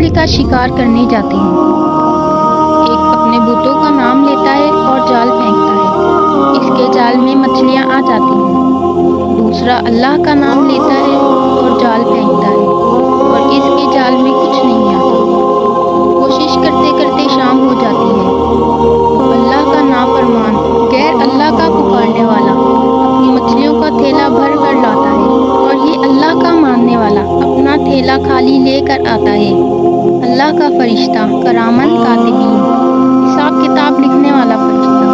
مچھلی کا شکار کرنے جاتے ہیں۔ ایک اپنے بتوں کا نام لیتا ہے اور جال پھینکتا ہے، اس کے جال میں مچھلیاں آ جاتی ہیں۔ دوسرا اللہ کا نام لیتا ہے اور جال پھینکتا ہے اور اس کے جال میں کچھ نہیں آتا۔ کوشش کرتے کرتے شام ہو جاتی ہے تو اللہ کا نافرمان غیر اللہ کا پکارنے والا اپنی مچھلیوں کا تھیلا بھر کر لاتا ہے اور یہ اللہ کا ماننے والا اپنا تھیلا خالی لے کر آتا ہے۔ اللہ کا فرشتہ کرامن کاتبین، حساب کتاب لکھنے والا فرشتہ،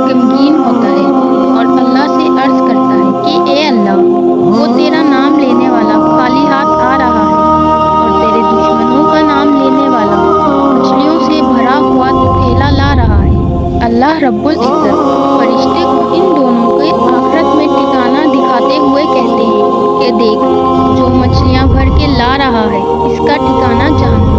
غمگین ہوتا ہے اور اللہ سے عرض کرتا ہے کہ اے اللہ، وہ تیرا نام لینے والا خالی ہاتھ آ رہا ہے اور تیرے دشمنوں کا نام لینے والا مچھلیوں سے بھرا ہوا تھیلا لا رہا ہے۔ اللہ رب العزت فرشتے کو ان دونوں کے آخرت میں ٹھکانہ دکھاتے ہوئے کہتے ہیں کہ دیکھ، جو مچھلیاں بھر کے لا رہا ہے اس کا ٹھکانہ جہنم